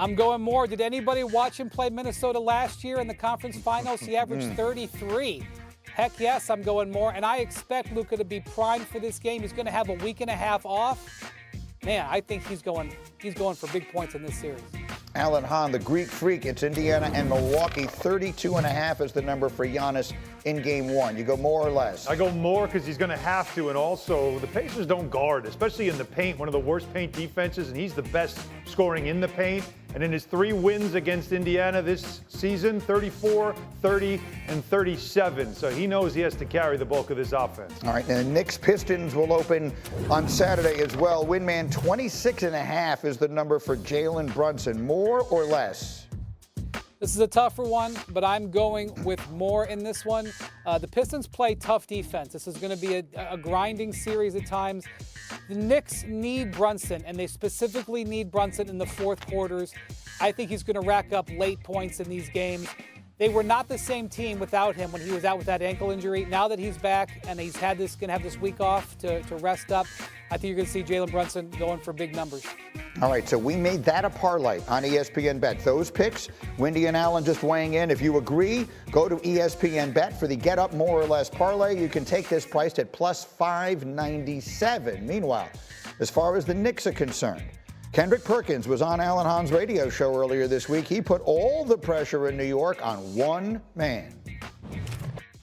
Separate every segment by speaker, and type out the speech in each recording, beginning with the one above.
Speaker 1: I'm going more. Did anybody watch him play Minnesota last year in the conference finals? He averaged 33. Heck yes, I'm going more. And I expect Luka to be primed for this game. He's going to have a week and a half off. Man, I think he's going for big points in this series.
Speaker 2: Alan Hahn, the Greek Freak. It's Indiana and Milwaukee. 32.5 is the number for Giannis in game one. You go more or less?
Speaker 3: I go more because he's going to have to. And also, the Pacers don't guard, especially in the paint, one of the worst paint defenses. And he's the best scoring in the paint. And in his 3 wins against Indiana this season, 34, 30, and 37. So he knows he has to carry the bulk of this offense.
Speaker 2: All right, and the Knicks Pistons will open on Saturday as well. Winman, 26.5 is the number for Jalen Brunson. More or less?
Speaker 1: This is a tougher one, but I'm going with more in this one. The Pistons play tough defense. This is going to be a grinding series at times. The Knicks need Brunson, and they specifically need Brunson in the fourth quarters. I think he's going to rack up late points in these games. They were not the same team without him when he was out with that ankle injury. Now that he's back and he's going to have this week off to rest up, I think you're going to see Jalen Brunson going for big numbers.
Speaker 2: All right, so we made that a parlay on ESPN Bet. Those picks, Wendy and Alan just weighing in. If you agree, go to ESPN Bet for the Get Up More or Less parlay. You can take this priced at plus 597. Meanwhile, as far as the Knicks are concerned, Kendrick Perkins was on Alan Hahn's radio show earlier this week. He put all the pressure in New York on one man.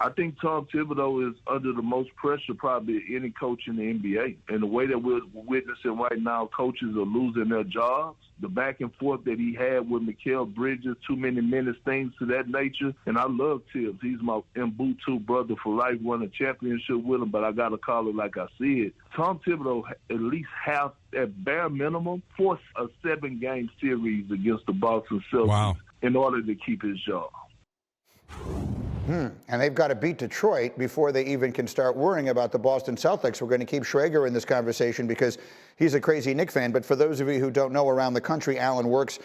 Speaker 4: I think Tom Thibodeau is under the most pressure probably of any coach in the NBA. And the way that we're witnessing right now, coaches are losing their jobs. The back and forth that he had with Mikal Bridges, too many minutes, things to that nature. And I love Tibbs. He's my Mbutu brother for life, won a championship with him, but I got to call it like I see it. Tom Thibodeau at least have, at bare minimum, force a 7-game series against the Boston Celtics in order to keep his job.
Speaker 2: And they've got to beat Detroit before they even can start worrying about the Boston Celtics. We're going to keep Schrager in this conversation because he's a crazy Knicks fan. But for those of you who don't know, around the country, Alan works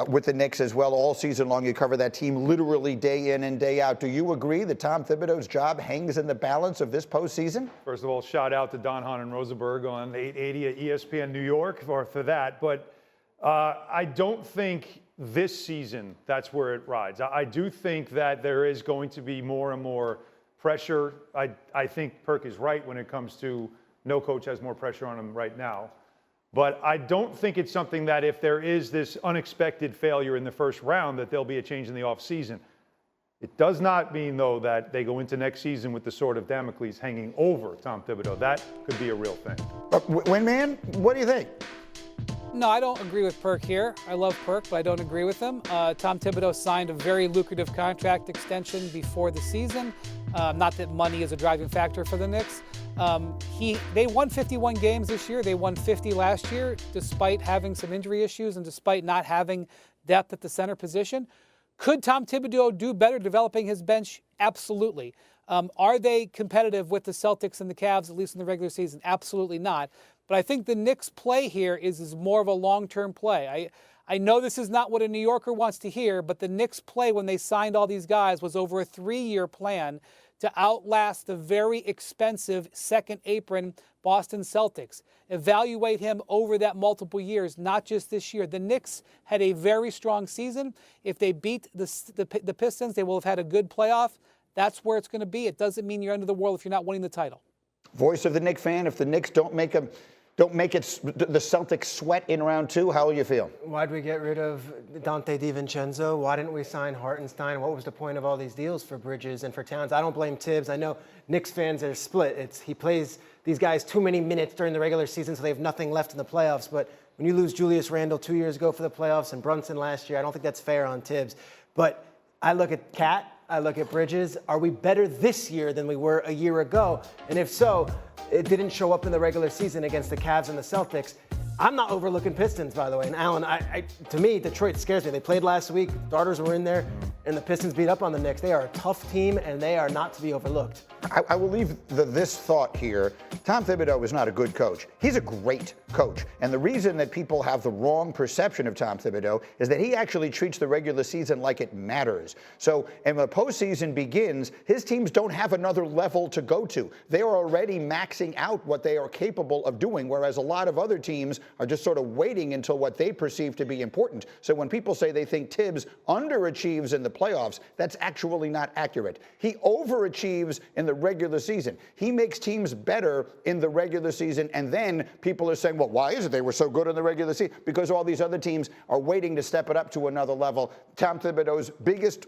Speaker 2: with the Knicks as well all season long. You cover that team literally day in and day out. Do you agree that Tom Thibodeau's job hangs in the balance of this postseason?
Speaker 3: First of all, shout out to Don Hahn and Rosenberg on 880 at ESPN New York for that. But I don't think this season that's where it rides. I do think that there is going to be more and more pressure. I think Perk is right when it comes to no coach has more pressure on him right now. But I don't think it's something that if there is this unexpected failure in the first round that there'll be a change in the offseason. It does not mean, though, that they go into next season with the sword of Damocles hanging over Tom Thibodeau. That could be a real thing.
Speaker 2: Winman, what do you think?
Speaker 1: No, I don't agree with Perk here. I love Perk, but I don't agree with him. Tom Thibodeau signed a very lucrative contract extension before the season. Not that money is a driving factor for the Knicks. They won 51 games this year. They won 50 last year, despite having some injury issues and despite not having depth at the center position. Could Tom Thibodeau do better developing his bench? Absolutely. Are they competitive with the Celtics and the Cavs, at least in the regular season? Absolutely not. But I think the Knicks' play here is more of a long-term play. I know this is not what a New Yorker wants to hear, but the Knicks' play when they signed all these guys was over a 3-year plan to outlast the very expensive second apron Boston Celtics. Evaluate him over that multiple years, not just this year. The Knicks had a very strong season. If they beat the Pistons, they will have had a good playoff. That's where it's going to be. It doesn't mean you're under the world if you're not winning the title.
Speaker 2: Voice of the Knicks fan, if the Knicks don't make the Celtics sweat in round 2, how will you feel?
Speaker 5: Why'd we get rid of Dante DiVincenzo? Why didn't we sign Hartenstein? What was the point of all these deals for Bridges and for Towns? I don't blame Tibbs. I know Knicks fans are split. He plays these guys too many minutes during the regular season, so they have nothing left in the playoffs. But when you lose Julius Randle 2 years ago for the playoffs and Brunson last year, I don't think that's fair on Tibbs. But I look at Cat, I look at Bridges. Are we better this year than we were a year ago? And if so, it didn't show up in the regular season against the Cavs and the Celtics. I'm not overlooking Pistons, by the way. And Alan, to me, Detroit scares me. They played last week. Starters were in there, and the Pistons beat up on the Knicks. They are a tough team, and they are not to be overlooked.
Speaker 2: I will leave this thought here. Tom Thibodeau is not a good coach. He's a great coach. And the reason that people have the wrong perception of Tom Thibodeau is that he actually treats the regular season like it matters. So, and when the postseason begins, his teams don't have another level to go to. They are already maxing out what they are capable of doing, whereas a lot of other teams are just sort of waiting until what they perceive to be important. So when people say they think Tibbs underachieves in the playoffs, that's actually not accurate. He overachieves in the regular season. He makes teams better in the regular season, and then people are saying, well, why is it they were so good in the regular season? Because all these other teams are waiting to step it up to another level. Tom Thibodeau's biggest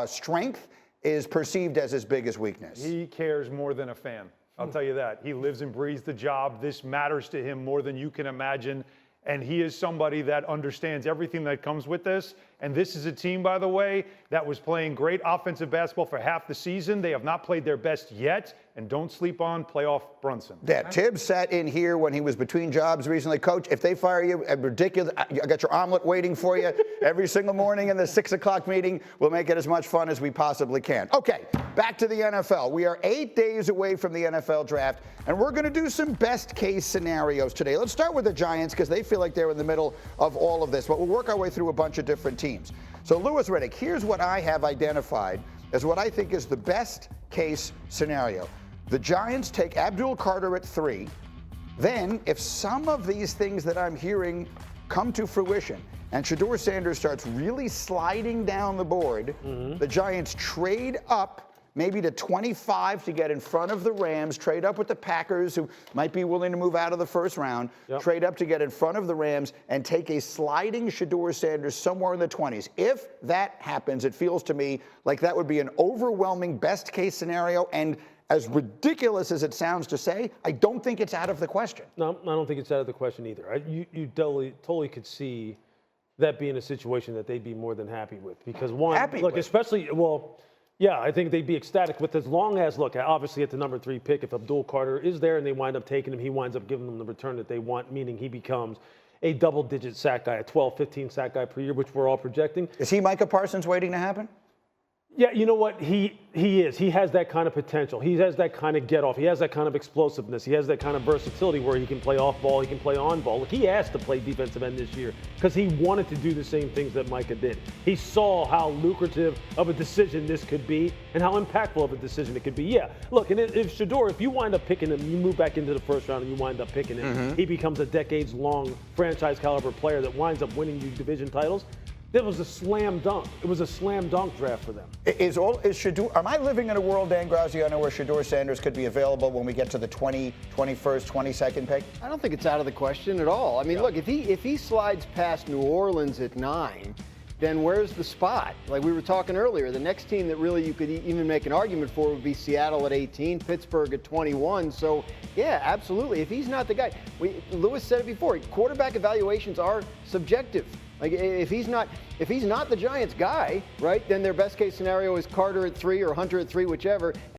Speaker 2: strength is perceived as his biggest weakness.
Speaker 3: He cares more than a fan. I'll tell you that. He lives and breathes the job. This matters to him more than you can imagine. And he is somebody that understands everything that comes with this. And this is a team, by the way, that was playing great offensive basketball for half the season. They have not played their best yet. And don't sleep on playoff Brunson.
Speaker 2: Yeah, Tibbs sat in here when he was between jobs recently. Coach, if they fire you, ridiculous. I got your omelet waiting for you every single morning in the 6 o'clock meeting. We'll make it as much fun as we possibly can. Okay, back to the NFL. We are 8 days away from the NFL draft, and we're going to do some best case scenarios today. Let's start with the Giants because they feel like they're in the middle of all of this, but we'll work our way through a bunch of different teams. So, Louis Riddick, here's what I have identified as what I think is the best case scenario. The Giants take Abdul Carter at 3. Then, if some of these things that I'm hearing come to fruition and Shedeur Sanders starts really sliding down the board, the Giants trade up maybe to 25 to get in front of the Rams, trade up with the Packers, who might be willing to move out of the first round, trade up to get in front of the Rams, and take a sliding Shedeur Sanders somewhere in the 20s. If that happens, it feels to me like that would be an overwhelming best-case scenario, and as ridiculous as it sounds to say, I don't think it's out of the question.
Speaker 6: No, I don't think it's out of the question either. You totally could see that being a situation that they'd be more than happy with. Because especially, yeah, I think they'd be ecstatic with as long as, obviously at the number 3 pick, if Abdul Carter is there and they wind up taking him, he winds up giving them the return that they want, meaning he becomes a double-digit sack guy, a 12, 15 sack guy per year, which we're all projecting.
Speaker 2: Is he Micah Parsons waiting to happen?
Speaker 6: Yeah, you know what? He is. He has that kind of potential. He has that kind of get-off. He has that kind of explosiveness. He has that kind of versatility where he can play off-ball, he can play on-ball. Look, he asked to play defensive end this year because he wanted to do the same things that Micah did. He saw how lucrative of a decision this could be and how impactful of a decision it could be. Yeah, look, and if Shedeur, if you wind up picking him, you move back into the first round and you wind up picking him, he becomes a decades-long franchise-caliber player that winds up winning you division titles. That was a slam dunk. It was a slam dunk draft for them.
Speaker 2: Is Shedeur? Am I living in a world, Dan Graziano, where Shedeur Sanders could be available when we get to the 21st, 22nd pick?
Speaker 7: I don't think it's out of the question at all. I mean, look, if he slides past New Orleans at 9, then where's the spot? Like we were talking earlier, the next team that really you could even make an argument for would be Seattle at 18, Pittsburgh at 21. So, yeah, absolutely. If he's not the guy, Lewis said it before, quarterback evaluations are subjective. Like if he's not the Giants guy, right, then their best case scenario is Carter at 3 or Hunter at 3, whichever.